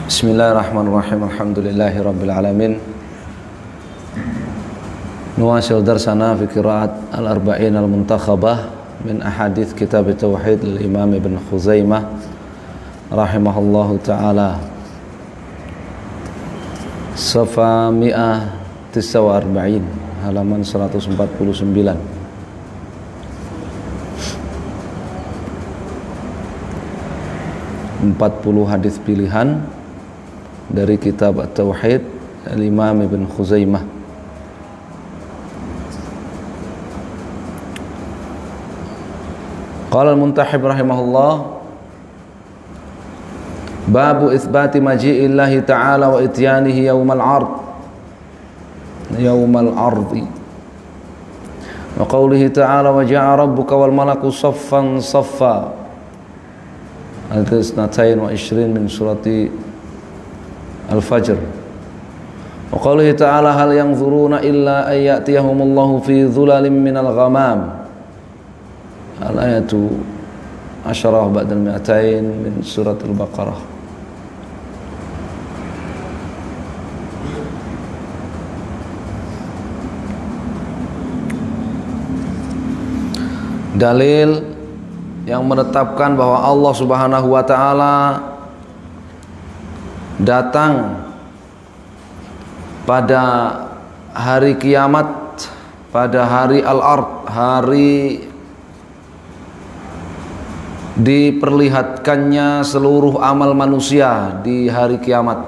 Bismillahirrahmanirrahim. Alhamdulillahi rabbil alamin. Nuwasil darsana fi qiraat al-arba'in al-muntakhabah min ahadits kitab tauhid al-Imam Ibn Khuzaimah rahimahullahu taala. Safa 149, halaman 149. Empat puluh hadis pilihan dari kitab At-Tauhid Al-Imam Ibn Khuzaimah. Qala al-Muntahib rahimahullah, babu itsbati maji'illahi ta'ala wa ityanihi yawmal 'ardi wa qawlihi ta'ala wa ja'a rabbuka wal malaku saffan saffa. Al-Tisnatain wa Ishrin min surati Al-Fajr. Wa qawlihi ta'ala hal yanzuruna illa an ya'tiyahumullahu fi dhulalin minal ghamam. Al-ayatu 10 ba'da al-mi'atain min surat Al-Baqarah. Dalil yang menetapkan bahwa Allah Subhanahu wa taala datang pada hari kiamat, pada hari al-ard, hari diperlihatkannya seluruh amal manusia di hari kiamat.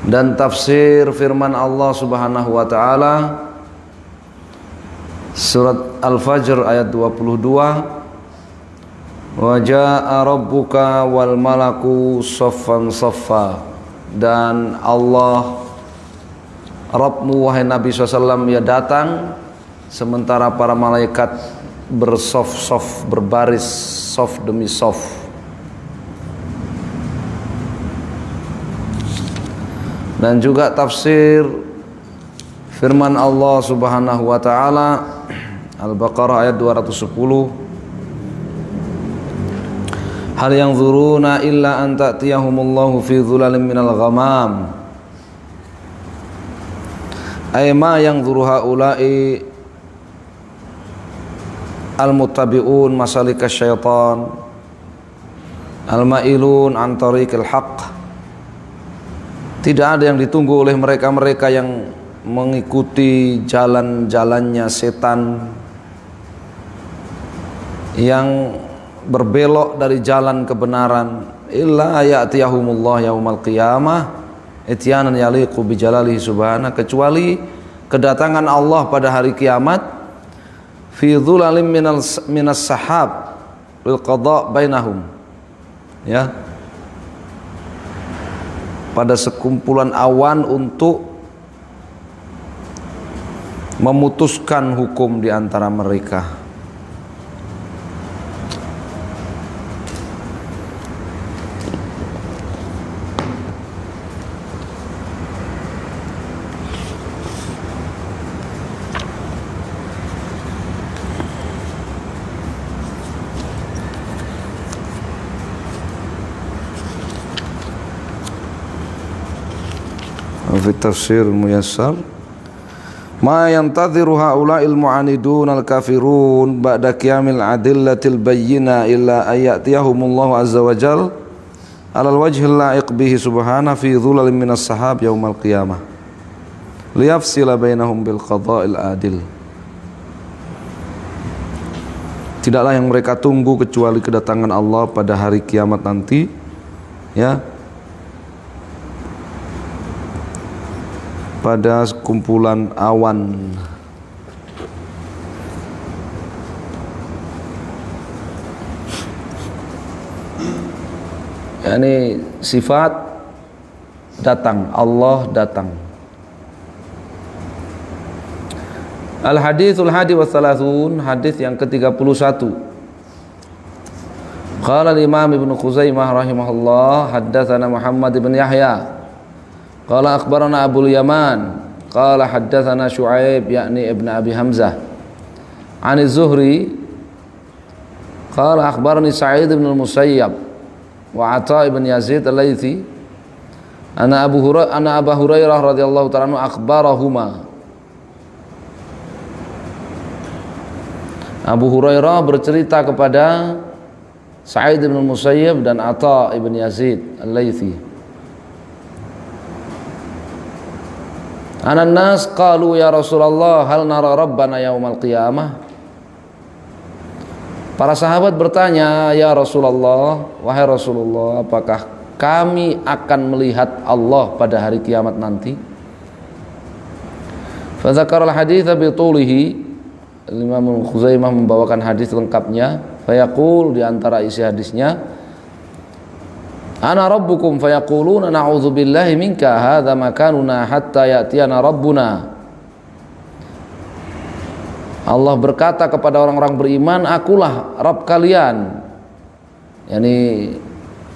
Dan tafsir firman Allah Subhanahu wa taala surat Al-Fajr ayat 22, wa jaa rabbuka wal malaku saffan saffa. Dan Allah Rabbmu wahai Nabi SAW ya datang sementara para malaikat bersaf-saf, berbaris saf demi saf. Dan juga tafsir firman Allah Subhanahu wa taala Al-Baqarah ayat 210, hal yanzuruna illa an ta'tiyahumullahu fi dhulalin minal ghamam. Ay ma yanzuru haula'i al-muttabi'un masalika syaitan al-ma'ilun an tariqil haqq. Tidak ada yang ditunggu oleh mereka-mereka yang mengikuti jalan-jalannya setan, yang berbelok dari jalan kebenaran, illa ya'tiyahumullah yaumal qiyamah ityanan yaliqu bi jalalihi subhanahu, kecuali kedatangan Allah pada hari kiamat fi dhulalim minas sahab lil qada bainahum, ya, pada sekumpulan awan untuk memutuskan hukum di antara mereka. Fi tafsir muyassar, ma yantadhiru haula'il mu'anidun al-kafirun ba'da qiyamil adillatil bayyina illa ayatiyahumullahu azza wa jal alal wajhil la'iq bihi subhanahu fi dhulalin minas sahab yaumal qiyamah liyafsila bainahum bil qada'il adil. Tidaklah yang mereka tunggu kecuali kedatangan Allah pada hari kiamat nanti, ya, pada kumpulan awan. Ini sifat datang, Allah datang. Al-hadithul hadi wa thalathun, hadis yang ke-31. Qala al-Imam Ibn Khuzaimah rahimahullah, haddatsana Muhammad ibn Yahya qala akhbarana Abul Yaman qala haddatsana Syu'aib yakni ibn Abi Hamzah an Az-Zuhri Qala akhbarani Sa'id bin al-Musayyab wa Atha ibn Yazid al-Laitsi anna Abu Hurairah radhiyallahu ta'ala anhu akhbarahuma. Abu Hurairah bercerita kepada Sa'id bin al-Musayyab dan Atha ibn Yazid al-Laitsi. Anan nas qalu ya Rasulullah hal nara rabbana yaumal qiyamah. Para sahabat bertanya, ya Rasulullah, wahai Rasulullah, apakah kami akan melihat Allah pada hari kiamat nanti? Fa dzakara al-hadits bi tulihi. Imam Khuzaimah membawakan hadis lengkapnya. Fa yaqul, di antara isi hadisnya, ana rabbukum fayaquluna na'udzu billahi minka hadza makanuna hatta ya'tiyana rabbuna. Allah berkata kepada orang-orang beriman, akulah Rabb kalian. Yani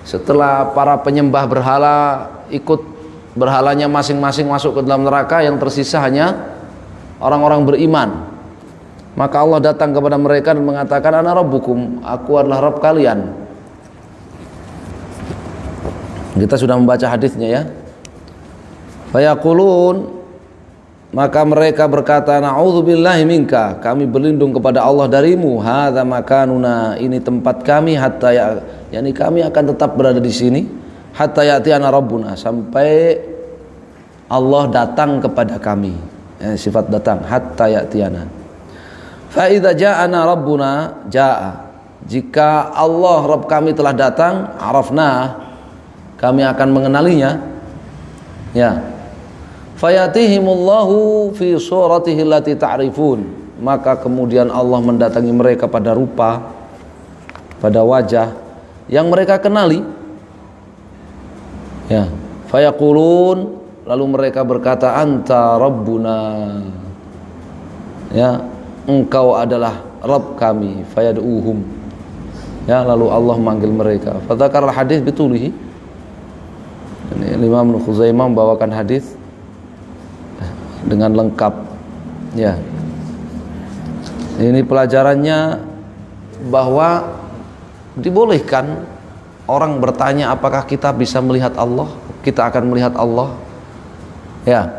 setelah para penyembah berhala ikut berhalanya masing-masing masuk ke dalam neraka, yang tersisa hanya orang-orang beriman. Maka Allah datang kepada mereka dan mengatakan, ana rabbukum, aku adalah Rabb kalian. Kita sudah membaca hadisnya ya. Fayaqulun, maka mereka berkata, na'udzubillahi minka, kami berlindung kepada Allah darimu. Hadza makanuna, ini tempat kami, hatta yani kami akan tetap berada di sini hatta ya'tiyana rabbuna, sampai Allah datang kepada kami. Sifat datang, hatta ya'tiyana. Fa idza ja'ana rabbuna ja'a, jika Allah Rabb kami telah datang, arafna, kami akan mengenalinya. Ya. Fayatihimullahu fi suratihi allati ta'rifun, maka kemudian Allah mendatangi mereka pada rupa, pada wajah yang mereka kenali. Ya. Fayaqulun, lalu mereka berkata, anta rabbuna. Ya, engkau adalah Rabb kami. Fayad'uhum. Ya, lalu Allah manggil mereka. Fadzakara al-hadits bitulihi. Imam Khuzaimah membawakan hadis dengan lengkap. Ya. Ini pelajarannya bahwa dibolehkan orang bertanya apakah kita bisa melihat Allah, kita akan melihat Allah. Ya.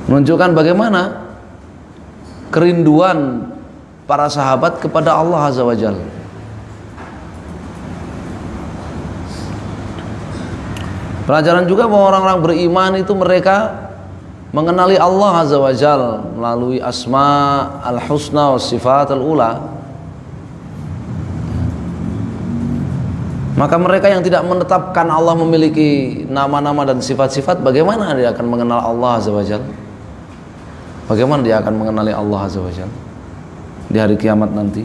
Menunjukkan bagaimana kerinduan para sahabat kepada Allah Azza wa Jalla. Pelajaran juga bahwa orang-orang beriman itu mereka mengenali Allah Azza wa Jalla melalui asma al-husna wa sifat al-ula. Maka mereka yang tidak menetapkan Allah memiliki nama-nama dan sifat-sifat, bagaimana dia akan mengenal Allah Azza wa Jalla? Bagaimana dia akan mengenali Allah Azza wa Jalla di hari kiamat nanti?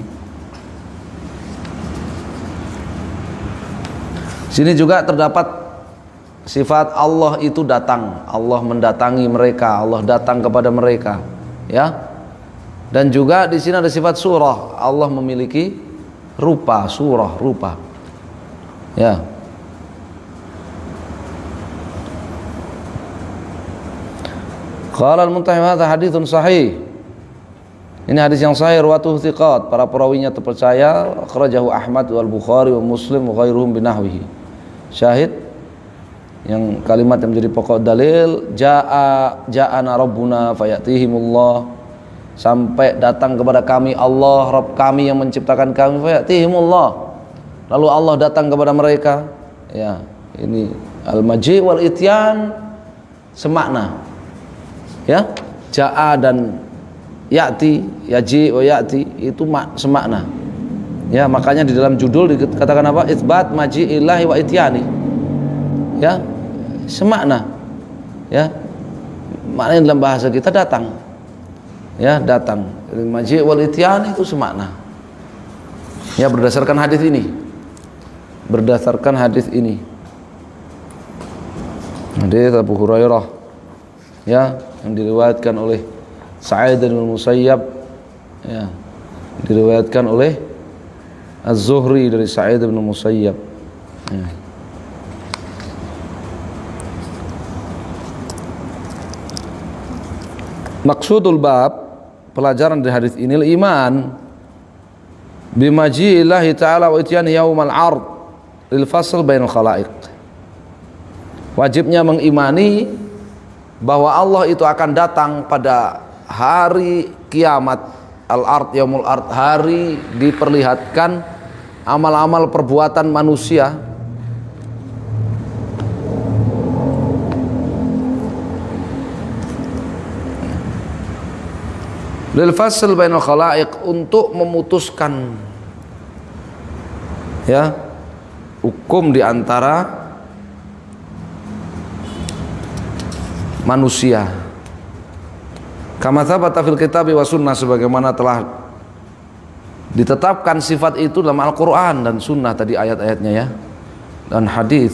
Sini juga terdapat sifat Allah itu datang, Allah mendatangi mereka, Allah datang kepada mereka, ya. Dan juga di sini ada sifat surah, Allah memiliki rupa, surah, rupa, ya. Qala al-Muntahi hadza haditsun sahih. Ini hadis yang sahih, riwayatuhu thiqat, para perawinya terpercaya, akhrajahu Ahmad wal Bukhari wa Muslim wa ghairuhum binahwihi. Syahid yang kalimat yang menjadi pokok dalil, ja'ana rabbuna fayatihimullah, sampai datang kepada kami Allah Rabb kami yang menciptakan kami, fayatihimullah, lalu Allah datang kepada mereka. Ya, ini al-maji wal ityan semakna. Ya, ja'a dan ya'ti, yaji wa ya'ti itu semakna. Ya, makanya di dalam judul dikatakan apa? Itsbat maji ilahi wa ityani. Ya, semakna. Ya, maknanya dalam bahasa kita datang. Ya, datang. Maji wal ityan itu semakna. Ya, berdasarkan hadis ini. Berdasarkan hadis ini. Hadis Abu Hurairah, ya, yang diriwayatkan oleh Sa'id bin Musayyab, ya, diriwayatkan oleh Az-Zuhri dari Sa'id bin Musayyab. Ya. Maksudul bab, pelajaran dari hadis ini, iman bimaji'illahi ta'ala wa ityan yaumal 'ard lil fasl bainal khalaiq. Wajibnya mengimani bahwa Allah itu akan datang pada hari kiamat, al-ard yaumul ard, hari diperlihatkan amal-amal perbuatan manusia lil fasl bainal khalaiq, untuk memutuskan ya hukum di antara manusia. Kama tsabata fil kitab wa sunnah, sebagaimana telah ditetapkan sifat itu dalam Al-Qur'an dan sunnah, tadi ayat-ayatnya ya, dan hadis.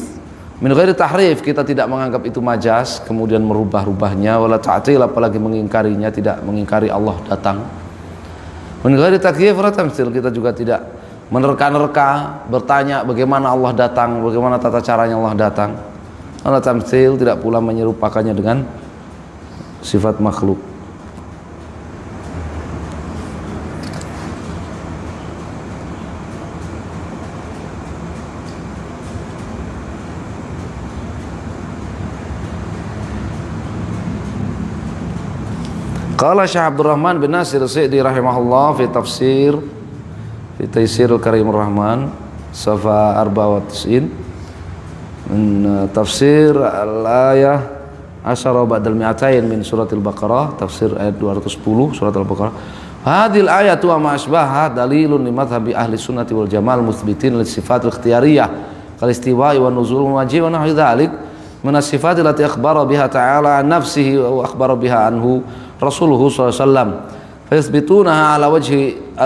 Min ghairi tahrif, kita tidak menganggap itu majas kemudian merubah-rubahnya, wala ta'til, apalagi mengingkarinya, tidak mengingkari Allah datang. Min ghairi takyif wala tamtsil, kita juga tidak menerka-nerka bertanya bagaimana Allah datang, bagaimana tata caranya Allah datang. Wala tamtsil, tidak pula menyerupakannya dengan sifat makhluk. Qala Syekh Abdurrahman bin Nasir Sa'di rahimahullah fi tafsir fi Taisirul Karimur Rahman safa 94 min tafsir al-ayah asyara ba'dal mi'atain min suratil Baqarah, tafsir ayat 210 surat Al-Baqarah. Hadhil ayatu wa ma asbaha dalilun li madhhabi ahli sunnati wal jamaah mutsbitin lis sifatil ikhtiyariyah kal istiwa'i wan nuzul wa maji' wa nahwi dzalik min as-sifatil lati akhbara biha ta'ala an nafsihi wa akhbara biha anhu Rasulullah SAW, fayasbitunaha ala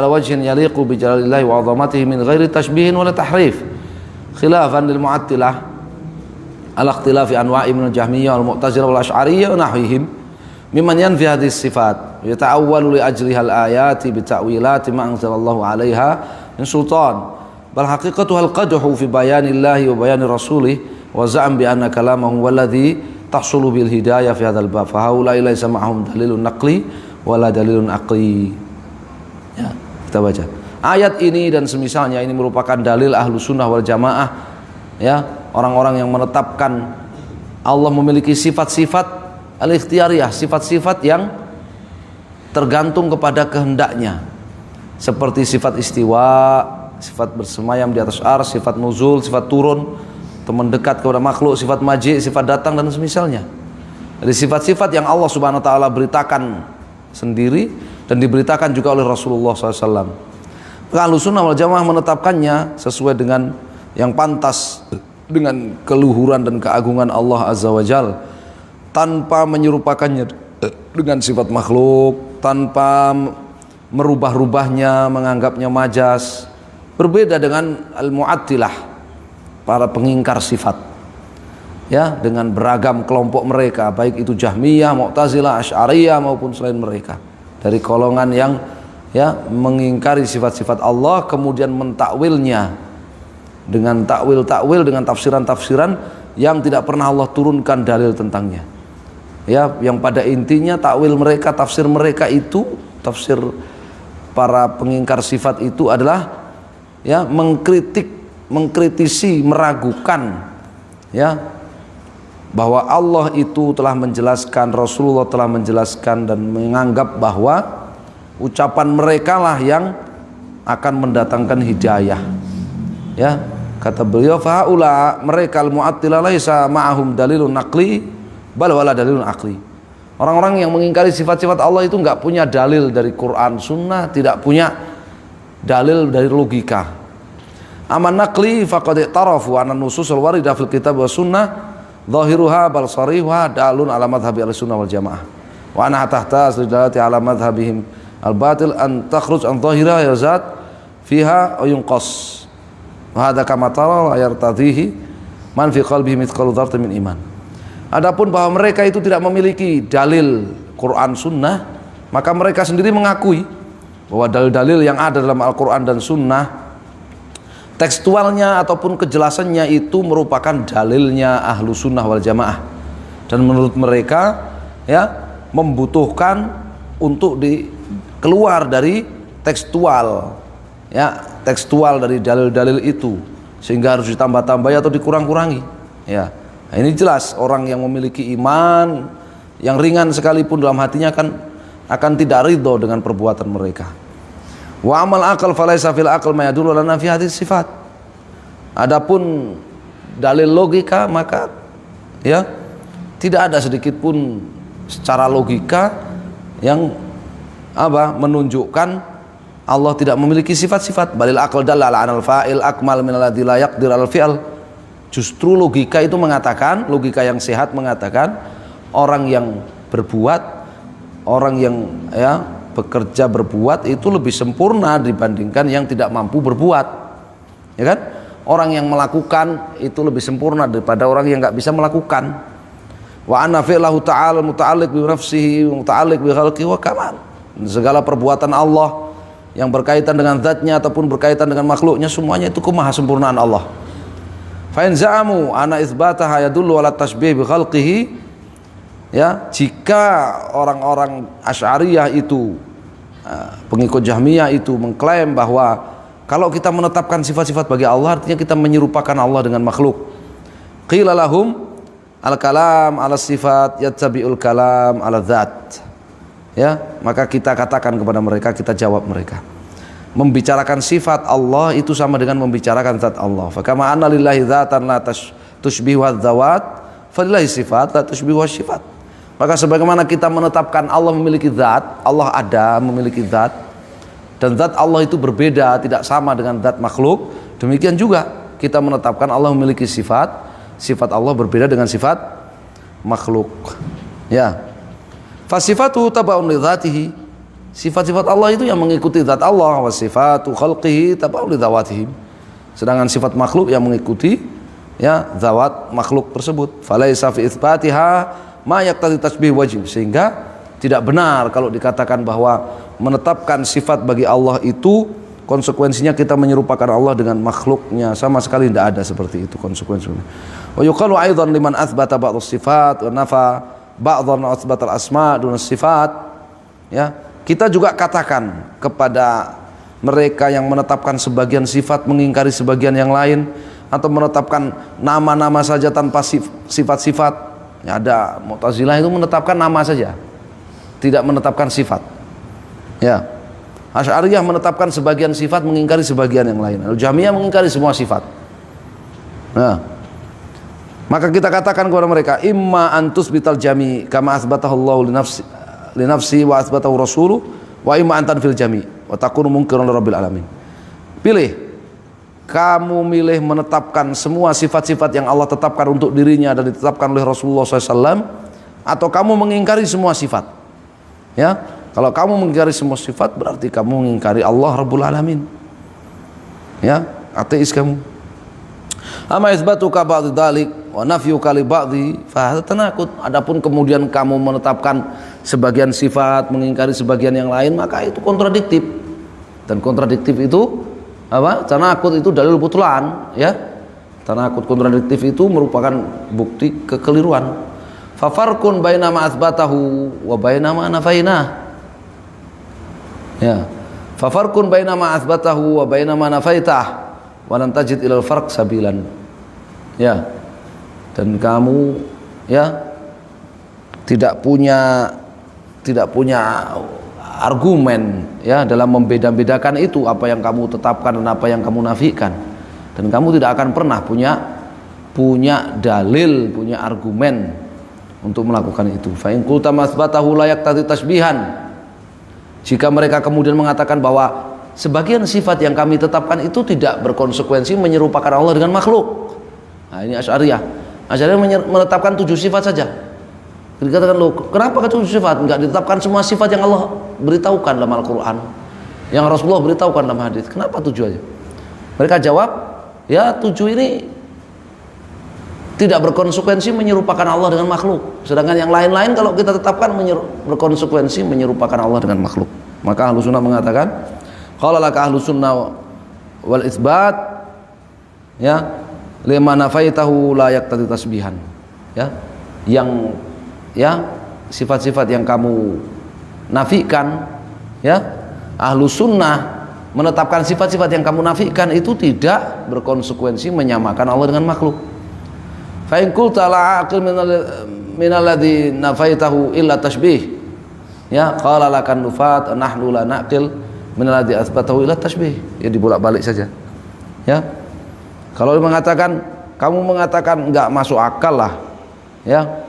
wajhin yaliqu bi jalalillahi wa 'azamatihi min ghairi tashbihin wala tahrif, khilafan lil mu'attilah ala ikhtilafi anwa'i min al-jahmiyah wal mu'tazilah wal asy'ariyah wa nahwihim mimman yanfi hadhihi sifat yata'awwalu li ajliha al-ayati bi ta'wilati ma anzalallahu 'alaiha min sultan, bal haqiqatuha al-qadhu fi bayanillahi wa bayani rasulih wa za'am bi anna kalamahu walladhi tahsulu bil hidayah fi hadzal bab fa haula laysa ma'hum dalilun naqli wala dalilun aqli. Ya, kita baca ayat ini dan semisalnya ini merupakan dalil ahlu sunnah wal jamaah, ya, orang-orang yang menetapkan Allah memiliki sifat-sifat al-ikhtiyariyah, sifat-sifat yang tergantung kepada kehendaknya, seperti sifat istiwa, sifat bersemayam di atas ars, sifat nuzul, sifat turun atau mendekat kepada makhluk, sifat maji', sifat datang dan semisalnya. Jadi sifat-sifat yang Allah Subhanahu wa taala beritakan sendiri dan diberitakan juga oleh Rasulullah SAW. Ahlussunnah wal jamaah menetapkannya sesuai dengan yang pantas dengan keluhuran dan keagungan Allah Azza wa Jal, tanpa menyerupakannya dengan sifat makhluk, tanpa merubah-rubahnya, menganggapnya majas. Berbeda dengan al-mu'attilah, para pengingkar sifat, ya, dengan beragam kelompok mereka, baik itu Jahmiyah, Mu'tazilah, Asy'ariyah maupun selain mereka, dari golongan yang ya mengingkari sifat-sifat Allah kemudian mentakwilnya dengan takwil-takwil, dengan tafsiran-tafsiran yang tidak pernah Allah turunkan dalil tentangnya, ya, yang pada intinya takwil mereka, tafsir mereka itu, tafsir para pengingkar sifat itu adalah ya mengkritisi, meragukan, ya, bahwa Allah itu telah menjelaskan, Rasulullah telah menjelaskan, dan menganggap bahwa ucapan mereka lah yang akan mendatangkan hidayah. Ya, kata beliau, faula mereka al-mu'attilah laisa ma'ahum dalilun naqli bal wala dalilun aqli. Orang-orang yang mengingkari sifat-sifat Allah itu enggak punya dalil dari Quran Sunnah, tidak punya dalil dari logika. Aman naqli faqad i'tarafu anna nususul waridah fil kitab wa sunnah zahiruha bal sarihuha dalun ala madhhabi al-sunnah wal jamaah wa anha tahta asridati ala madhhabihim al-batil an takhruj an zahira yazat fiha wa yunqas wa hadha kama tara la yartadhihi man fi qalbihi mithqalu dzarratin min iman. Adapun bahwa mereka itu tidak memiliki dalil Quran Sunnah, maka mereka sendiri mengakui bahwa dalil-dalil yang ada dalam Al-Quran dan Sunnah, tekstualnya ataupun kejelasannya itu merupakan dalilnya ahlu sunnah wal jamaah, dan menurut mereka ya membutuhkan untuk keluar dari tekstual, ya tekstual dari dalil-dalil itu sehingga harus ditambah-tambahi atau dikurang-kurangi. Ya, nah, ini jelas orang yang memiliki iman yang ringan sekalipun dalam hatinya akan tidak ridho dengan perbuatan mereka. Wa amal akal falaisa fil akal ma yadullu lana fi hadhihi sifat. Adapun dalil logika, maka ya tidak ada sedikit pun secara logika yang menunjukkan Allah tidak memiliki sifat-sifat. Balil aql dalla ala anal fa'il akmal min alladzi la yaqdir al fi'l. Justru logika itu mengatakan, logika yang sehat mengatakan orang yang berbuat, orang yang bekerja berbuat itu lebih sempurna dibandingkan yang tidak mampu berbuat. Ya kan? Orang yang melakukan itu lebih sempurna daripada orang yang nggak bisa melakukan. Wa anna fi'lahu ta'ala muta'alliq bi nafsihi wa muta'alliq bi khalqihi wa kamal. Segala perbuatan Allah yang berkaitan dengan zatnya ataupun berkaitan dengan makhluknya, semuanya itu kemahasempurnaan Allah. Fa in za'amu ana itsbataha yadullu ala tasbih bi khalqihi, ya, jika orang-orang Asy'ariyah itu pengikut Jahmiyah itu mengklaim bahwa kalau kita menetapkan sifat-sifat bagi Allah artinya kita menyerupakan Allah dengan makhluk. Qila lahum al-kalam ala sifat yattabi'ul kalam ala dzat. Ya, maka kita katakan kepada mereka, kita jawab mereka, membicarakan sifat Allah itu sama dengan membicarakan zat Allah. Fa kama anna lillahi dzatan la tushbihu adzawat, falillahi sifat la tushbihu sifat. Maka sebagaimana kita menetapkan Allah memiliki zat, Allah ada, memiliki zat, dan zat Allah itu berbeda, tidak sama dengan zat makhluk, demikian juga kita menetapkan Allah memiliki sifat, sifat Allah berbeda dengan sifat makhluk. Ya, fasifatu tabaun li dzatihi, sifat-sifat Allah itu yang mengikuti zat Allah, wa sifatu khalqihi tabaun li dzawatihim, sedangkan sifat makhluk yang mengikuti ya zawat makhluk tersebut. Falaisa fi itsbatiha ma yaqtadi tasbih wajib, sehingga tidak benar kalau dikatakan bahwa menetapkan sifat bagi Allah itu konsekuensinya kita menyerupakan Allah dengan makhluknya, sama sekali tidak ada seperti itu konsekuensinya. Wa yuqalu aidan liman atsbata ba'd as-sifat wa nafa ba'dhan atsbata al-asma' dun as-sifat. Ya, kita juga katakan kepada mereka yang menetapkan sebagian sifat mengingkari sebagian yang lain, atau menetapkan nama-nama saja tanpa sifat-sifat. Ya, ada Mu'tazilah itu menetapkan nama saja, tidak menetapkan sifat. Ya, Asy'ariyah menetapkan sebagian sifat mengingkari sebagian yang lain. Al-Jahmiyah mengingkari semua sifat. Nah, maka kita katakan kepada mereka, imma antus bital jami kama asbatahu Allah li nafsi wa asbatahu rasuluh, wa imma antan fil jami wa takunu munkiran lirabbil alamin. Pilih, kamu milih menetapkan semua sifat-sifat yang Allah tetapkan untuk dirinya dan ditetapkan oleh Rasulullah SAW, atau kamu mengingkari semua sifat. Ya, kalau kamu mengingkari semua sifat berarti kamu mengingkari Allah Rabbul Alamin. Ya, ateis kamu. Ama isbatuka ba'd dzalik wa nafyuka li ba'dhi fa hadza tanaqud. Adapun kemudian kamu menetapkan sebagian sifat mengingkari sebagian yang lain, maka itu kontradiktif. Dan kontradiktif itu tanaqud itu dalil butlan, ya. Tanaqud kontradiktif itu merupakan bukti kekeliruan. Fa farqun baina ma atsbatahu wa baina ma nafainah. Ya, fa farqun baina ma atsbatahu wa baina ma nafaitah wa lan tajid ilal farq sabilan. Ya, dan kamu ya tidak punya argumen ya dalam membeda-bedakan itu, apa yang kamu tetapkan dan apa yang kamu nafikan, dan kamu tidak akan pernah punya dalil, punya argumen untuk melakukan itu. Fa in qulta masbatahu la yaqtadi tasbihan, jika mereka kemudian mengatakan bahwa sebagian sifat yang kami tetapkan itu tidak berkonsekuensi menyerupakan Allah dengan makhluk. Nah, ini Asy'ariyah menetapkan 7 sifat saja. Dikatakan, loh, kenapa ke 7 sifat? Enggak ditetapkan semua sifat yang Allah beritahukan dalam Al-Quran, yang Rasulullah beritahukan dalam hadis. Kenapa 7 aja? Mereka jawab, ya 7 ini tidak berkonsekuensi menyerupakan Allah dengan makhluk. Sedangkan yang lain-lain kalau kita tetapkan berkonsekuensi menyerupakan Allah dengan makhluk. Maka Ahlus Sunnah mengatakan, qala laka Ahlus Sunnah wal isbat, ya, lima nafaitahu la yaqtadi tasbihan. Ya, yang sifat-sifat yang kamu nafikan, ya, Ahlus Sunnah menetapkan sifat-sifat yang kamu nafikan itu tidak berkonsekuensi menyamakan Allah dengan makhluk. Fa in qulta la aqil min alladhi nafaitahu illa tashbih, ya qala lakan nufat nahnu la naqil min alladhi athbatahu illa tashbih. Ya dibolak-balik saja. Ya. Kalau kamu mengatakan enggak masuk akal lah, ya.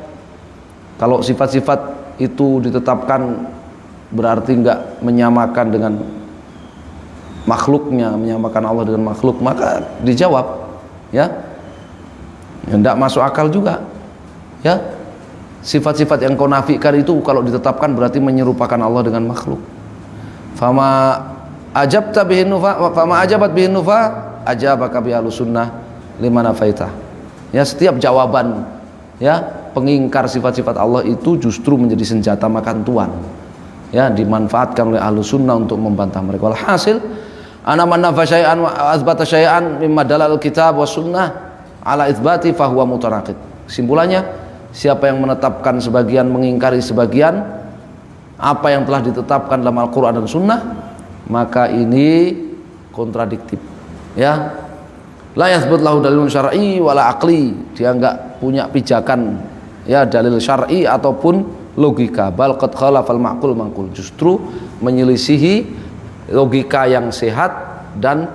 Kalau sifat-sifat itu ditetapkan berarti enggak menyamakan dengan makhluknya, menyamakan Allah dengan makhluk, maka dijawab, ya, tidak masuk akal juga, ya. Sifat-sifat yang kau nafikan itu kalau ditetapkan berarti menyerupakan Allah dengan makhluk. Fama ajabta bihin nufa, fama ajabat bihin nufa, ajabaka bi ahlussunnah lima nafaita. Ya, setiap jawaban, ya, pengingkar sifat-sifat Allah itu justru menjadi senjata makan tuan, ya, dimanfaatkan oleh ahlussunnah untuk membantah mereka. Walhasil ana man nafa syai'an wa atsbata syai'an mimma dalal kitab was sunnah ala itsbati fa huwa mutanaqid. Kesimpulannya, siapa yang menetapkan sebagian mengingkari sebagian apa yang telah ditetapkan dalam Al-Qur'an dan Sunnah, maka ini kontradiktif, ya. La yathbut lahu dalilun syar'i wala aqli, dia enggak punya pijakan, ya, dalil syar'i ataupun logika. Bal qad khalafal ma'qul manqul, justru menyelisihi logika yang sehat dan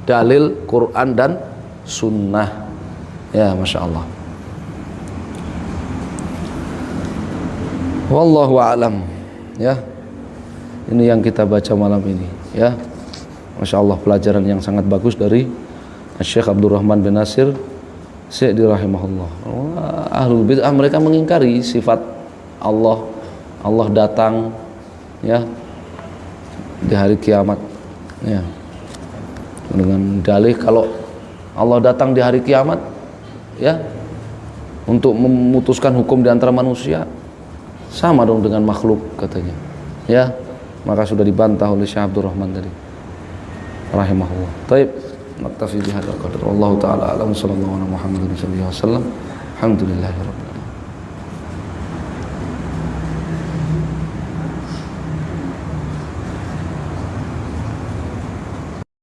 dalil Quran dan Sunnah. Ya, masya Allah. Wallahu a'lam. Ya, ini yang kita baca malam ini, ya. Masya Allah, pelajaran yang sangat bagus dari Syekh Abdurrahman bin Nasir Sa'di rahimahullah. Ahlul bid'ah mereka mengingkari sifat Allah, Allah datang, ya, di hari kiamat, ya, dengan dalih kalau Allah datang di hari kiamat, ya, untuk memutuskan hukum di antara manusia, sama dong dengan makhluk katanya, ya. Maka sudah dibantah oleh Syekh Abdurrahman tadi rahimahullah. Taib, naktafi bihadzal qadar. Wallahu taala a'lam. Sallallahu alaihi wa sallam. Alhamdulillahirabbil alamin.